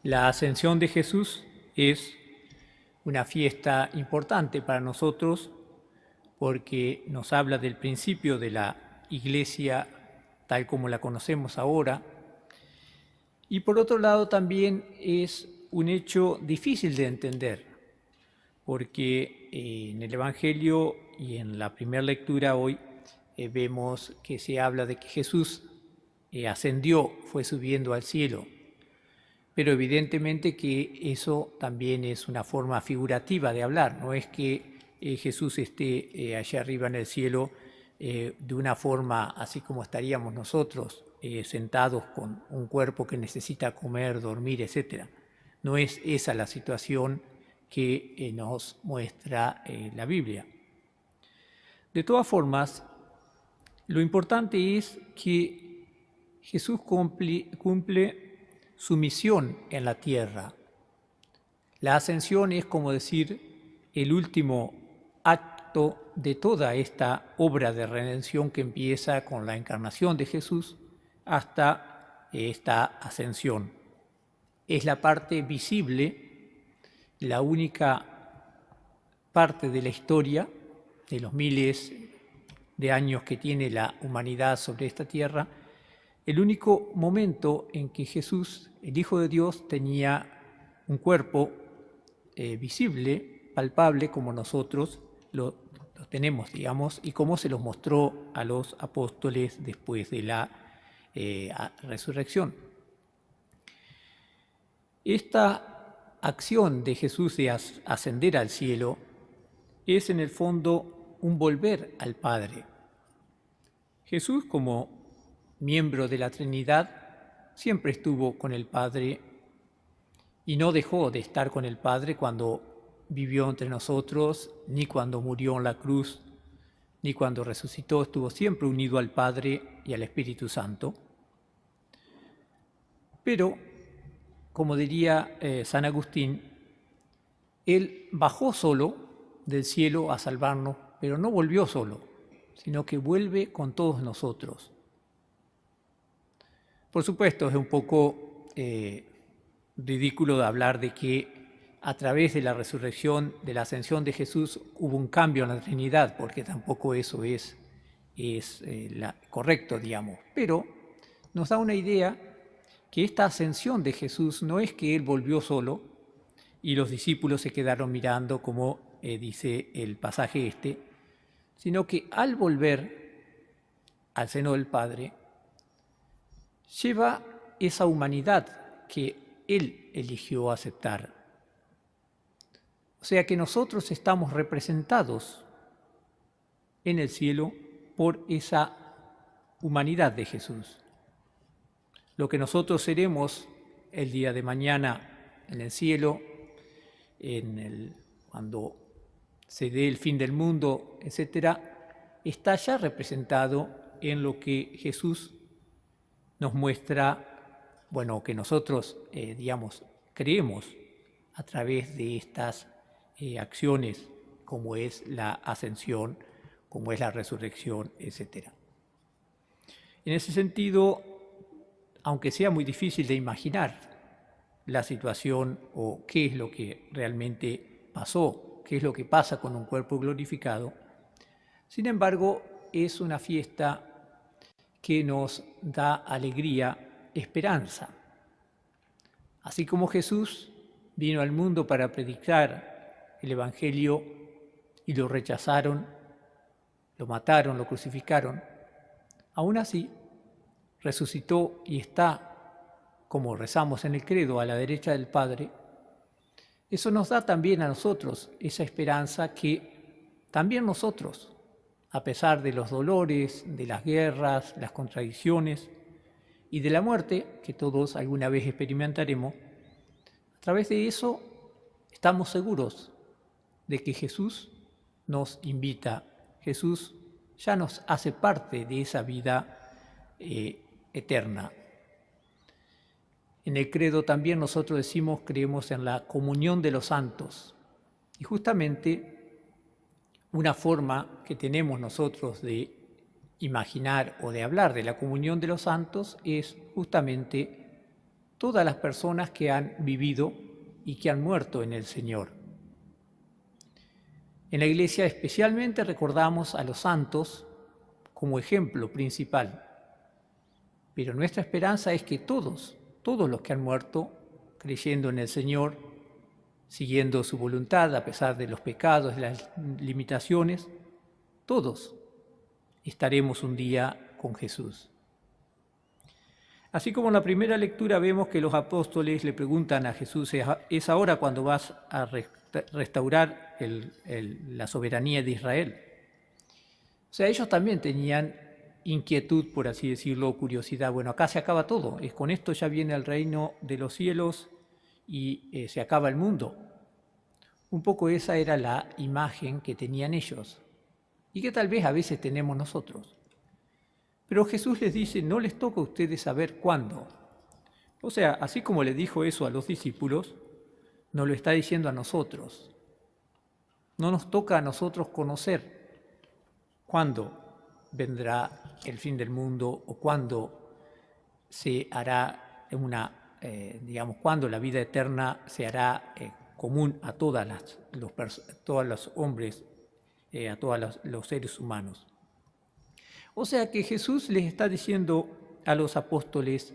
La ascensión de Jesús es una fiesta importante para nosotros porque nos habla del principio de la Iglesia tal como la conocemos ahora. Y por otro lado también es un hecho difícil de entender, porque en el Evangelio y en la primera lectura hoy vemos que se habla de que Jesús ascendió, fue subiendo al cielo. Pero evidentemente que eso también es una forma figurativa de hablar, no es que Jesús esté allá arriba en el cielo de una forma así como estaríamos nosotros, sentados con un cuerpo que necesita comer, dormir, etc. No es esa la situación que nos muestra la Biblia. De todas formas, lo importante es que Jesús cumple su misión en la tierra. La ascensión es, como decir, el último acto de toda esta obra de redención que empieza con la encarnación de Jesús hasta esta ascensión. Es la parte visible, la única parte de la historia, de los miles de años que tiene la humanidad sobre esta tierra, el único momento en que Jesús, el Hijo de Dios, tenía un cuerpo visible, palpable, como nosotros lo tenemos, digamos, y como se los mostró a los apóstoles después de la resurrección. Esta acción de Jesús de ascender al cielo es en el fondo un volver al Padre. Jesús, como miembro de la Trinidad, siempre estuvo con el Padre y no dejó de estar con el Padre cuando vivió entre nosotros, ni cuando murió en la cruz, ni cuando resucitó. Estuvo siempre unido al Padre y al Espíritu Santo. Pero, como diría San Agustín, Él bajó solo del cielo a salvarnos, pero no volvió solo, sino que vuelve con todos nosotros. Por supuesto, es un poco ridículo de hablar de que a través de la resurrección, de la ascensión de Jesús, hubo un cambio en la Trinidad, porque tampoco eso es correcto, digamos. Pero nos da una idea que esta ascensión de Jesús no es que Él volvió solo y los discípulos se quedaron mirando, como dice el pasaje sino que al volver al seno del Padre, lleva esa humanidad que Él eligió aceptar. O sea que nosotros estamos representados en el cielo por esa humanidad de Jesús. Lo que nosotros seremos el día de mañana en el cielo, cuando se dé el fin del mundo, etc., está ya representado en lo que Jesús nos muestra, bueno, que nosotros, creemos a través de estas acciones, como es la ascensión, como es la resurrección, etc. En ese sentido, aunque sea muy difícil de imaginar la situación o qué es lo que realmente pasó, qué es lo que pasa con un cuerpo glorificado, sin embargo, es una fiesta que nos da alegría, esperanza. Así como Jesús vino al mundo para predicar el Evangelio y lo rechazaron, lo mataron, lo crucificaron, aún así resucitó y está, como rezamos en el credo, a la derecha del Padre. Eso nos da también a nosotros esa esperanza que también nosotros, a pesar de los dolores, de las guerras, las contradicciones y de la muerte que todos alguna vez experimentaremos, a través de eso estamos seguros de que Jesús nos invita, Jesús ya nos hace parte de esa vida eterna. En el credo también nosotros decimos, creemos en la comunión de los santos. Y justamente una forma que tenemos nosotros de imaginar o de hablar de la comunión de los santos es justamente todas las personas que han vivido y que han muerto en el Señor. En la Iglesia especialmente recordamos a los santos como ejemplo principal, pero nuestra esperanza es que todos los que han muerto creyendo en el Señor, siguiendo su voluntad a pesar de los pecados, de las limitaciones, todos estaremos un día con Jesús. Así como en la primera lectura vemos que los apóstoles le preguntan a Jesús, ¿es ahora cuando vas a restaurar la soberanía de Israel? O sea, ellos también tenían inquietud, por así decirlo, curiosidad. Bueno, acá se acaba todo, con esto ya viene el reino de los cielos y se acaba el mundo. Un poco esa era la imagen que tenían ellos y que tal vez a veces tenemos nosotros. Pero Jesús les dice, no les toca a ustedes saber cuándo. O sea, así como le dijo eso a los discípulos, nos lo está diciendo a nosotros. No nos toca a nosotros conocer cuándo vendrá el fin del mundo o cuándo se hará cuándo la vida eterna se hará común a todos los hombres, a todos los seres humanos. O sea que Jesús les está diciendo a los apóstoles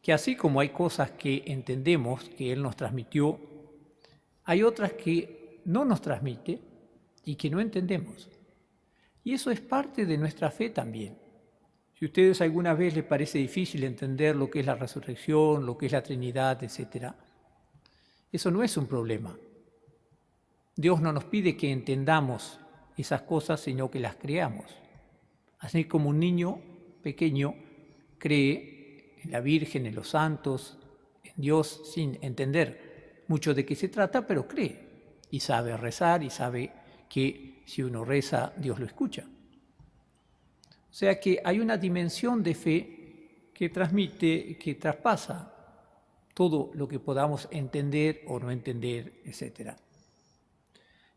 que así como hay cosas que entendemos que Él nos transmitió, hay otras que no nos transmite y que no entendemos. Y eso es parte de nuestra fe también. Si a ustedes alguna vez les parece difícil entender lo que es la resurrección, lo que es la Trinidad, etc., eso no es un problema. Dios no nos pide que entendamos esas cosas, sino que las creamos. Así como un niño pequeño cree en la Virgen, en los santos, en Dios, sin entender mucho de qué se trata, pero cree y sabe rezar y sabe que si uno reza, Dios lo escucha. O sea que hay una dimensión de fe que transmite, que traspasa todo lo que podamos entender o no entender, etc.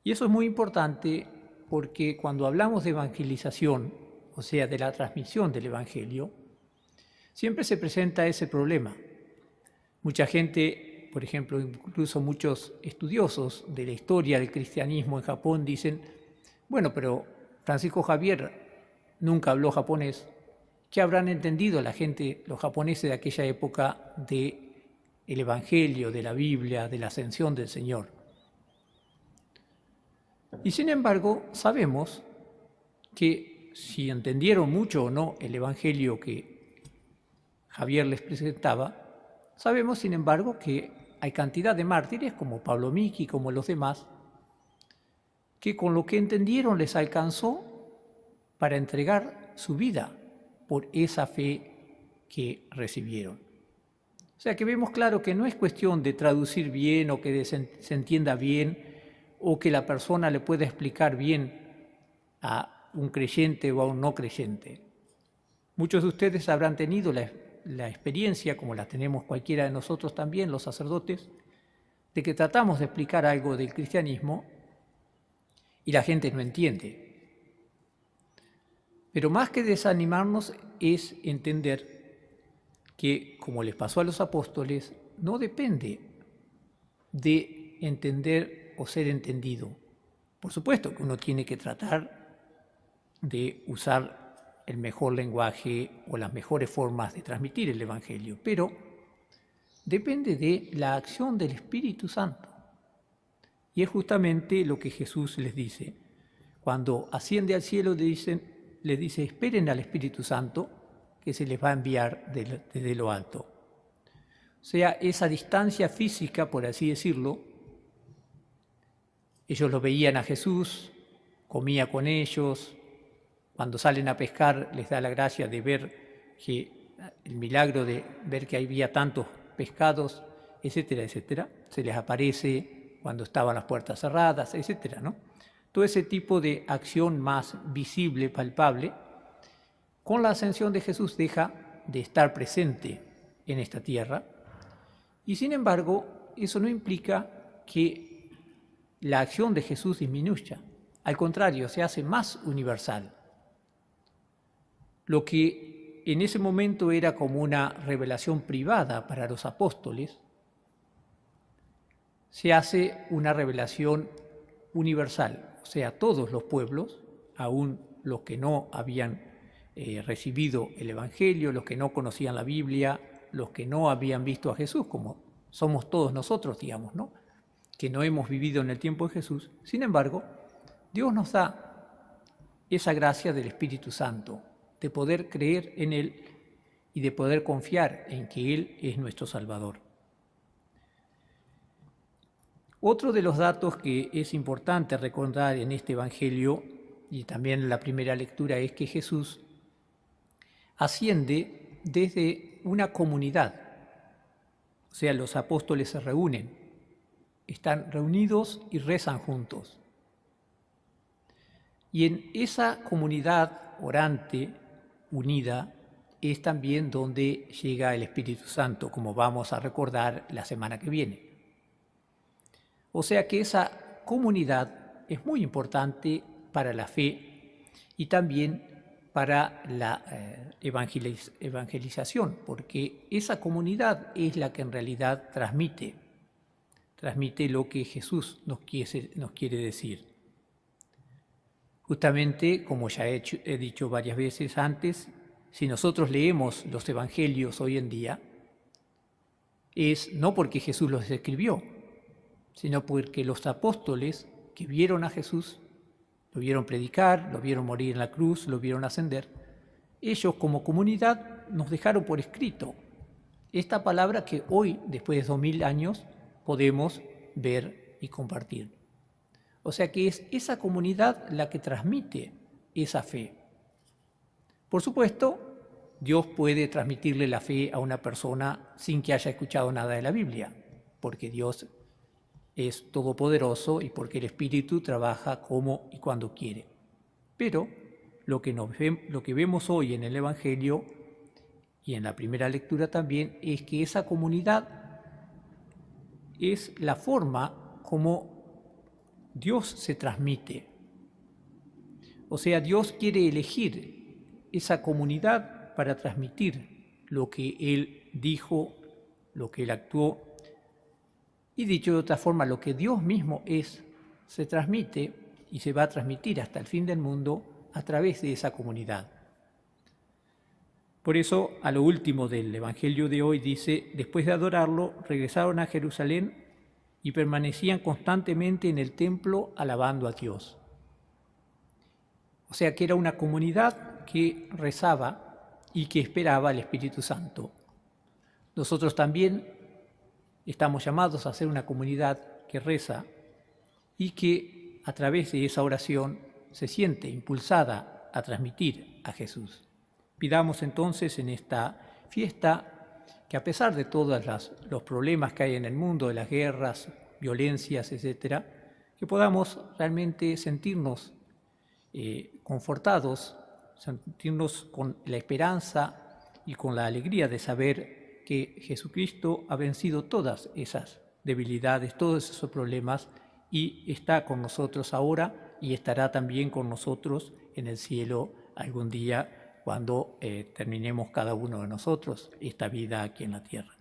Y eso es muy importante porque cuando hablamos de evangelización, o sea, de la transmisión del Evangelio, siempre se presenta ese problema. Mucha gente, por ejemplo, incluso muchos estudiosos de la historia del cristianismo en Japón dicen, bueno, pero Francisco Javier nunca habló japonés. ¿Qué habrán entendido la gente, los japoneses de aquella época, del Evangelio, de la Biblia, de la ascensión del Señor? Y sin embargo, sabemos que si entendieron mucho o no el Evangelio que Javier les presentaba, sabemos, sin embargo, que hay cantidad de mártires, como Pablo Miki, como los demás, que con lo que entendieron les alcanzó para entregar su vida por esa fe que recibieron. O sea que vemos claro que no es cuestión de traducir bien o que se entienda bien o que la persona le pueda explicar bien a un creyente o a un no creyente. Muchos de ustedes habrán tenido la experiencia, como la tenemos cualquiera de nosotros también, los sacerdotes, de que tratamos de explicar algo del cristianismo y la gente no entiende. Pero más que desanimarnos es entender que, como les pasó a los apóstoles, no depende de entender o ser entendido. Por supuesto que uno tiene que tratar de usar el mejor lenguaje o las mejores formas de transmitir el Evangelio, pero depende de la acción del Espíritu Santo. Y es justamente lo que Jesús les dice. Cuando asciende al cielo les dice, esperen al Espíritu Santo que se les va a enviar desde lo alto. O sea, esa distancia física, por así decirlo, ellos lo veían a Jesús, comía con ellos. Cuando salen a pescar les da la gracia de ver el milagro de ver que había tantos pescados, etcétera, etcétera. Se les aparece cuando estaban las puertas cerradas, etcétera, ¿no? Todo ese tipo de acción más visible, palpable, con la ascensión de Jesús deja de estar presente en esta tierra. Y sin embargo, eso no implica que la acción de Jesús disminuya. Al contrario, se hace más universal. Lo que en ese momento era como una revelación privada para los apóstoles, se hace una revelación universal, o sea, todos los pueblos, aún los que no habían recibido el Evangelio, los que no conocían la Biblia, los que no habían visto a Jesús, como somos todos nosotros, digamos, ¿no? Que no hemos vivido en el tiempo de Jesús. Sin embargo, Dios nos da esa gracia del Espíritu Santo, de poder creer en Él y de poder confiar en que Él es nuestro Salvador. Otro de los datos que es importante recordar en este Evangelio y también en la primera lectura es que Jesús asciende desde una comunidad, o sea, los apóstoles se reúnen, están reunidos y rezan juntos. Y en esa comunidad orante, unida, es también donde llega el Espíritu Santo, como vamos a recordar la semana que viene. O sea que esa comunidad es muy importante para la fe y también para la evangelización, porque esa comunidad es la que en realidad transmite lo que Jesús nos quiere decir. Justamente, como ya he dicho varias veces antes, si nosotros leemos los evangelios hoy en día, es no porque Jesús los escribió, sino porque los apóstoles que vieron a Jesús, lo vieron predicar, lo vieron morir en la cruz, lo vieron ascender, ellos como comunidad nos dejaron por escrito esta palabra que hoy, después de 2000 años, podemos ver y compartir. O sea que es esa comunidad la que transmite esa fe. Por supuesto, Dios puede transmitirle la fe a una persona sin que haya escuchado nada de la Biblia, porque Dios es todopoderoso y porque el Espíritu trabaja como y cuando quiere. Pero lo que vemos hoy en el Evangelio y en la primera lectura también es que esa comunidad es la forma como Dios se transmite. O sea, Dios quiere elegir esa comunidad para transmitir lo que Él dijo, lo que Él actuó. Y dicho de otra forma, lo que Dios mismo es, se transmite y se va a transmitir hasta el fin del mundo a través de esa comunidad. Por eso, a lo último del Evangelio de hoy dice, después de adorarlo, regresaron a Jerusalén y permanecían constantemente en el templo alabando a Dios. O sea que era una comunidad que rezaba y que esperaba al Espíritu Santo. Nosotros también estamos llamados a ser una comunidad que reza y que a través de esa oración se siente impulsada a transmitir a Jesús. Pidamos entonces en esta fiesta que a pesar de todos los problemas que hay en el mundo, de las guerras, violencias, etc., que podamos realmente sentirnos confortados, sentirnos con la esperanza y con la alegría de saber que Jesucristo ha vencido todas esas debilidades, todos esos problemas y está con nosotros ahora y estará también con nosotros en el cielo algún día cuando terminemos cada uno de nosotros esta vida aquí en la tierra.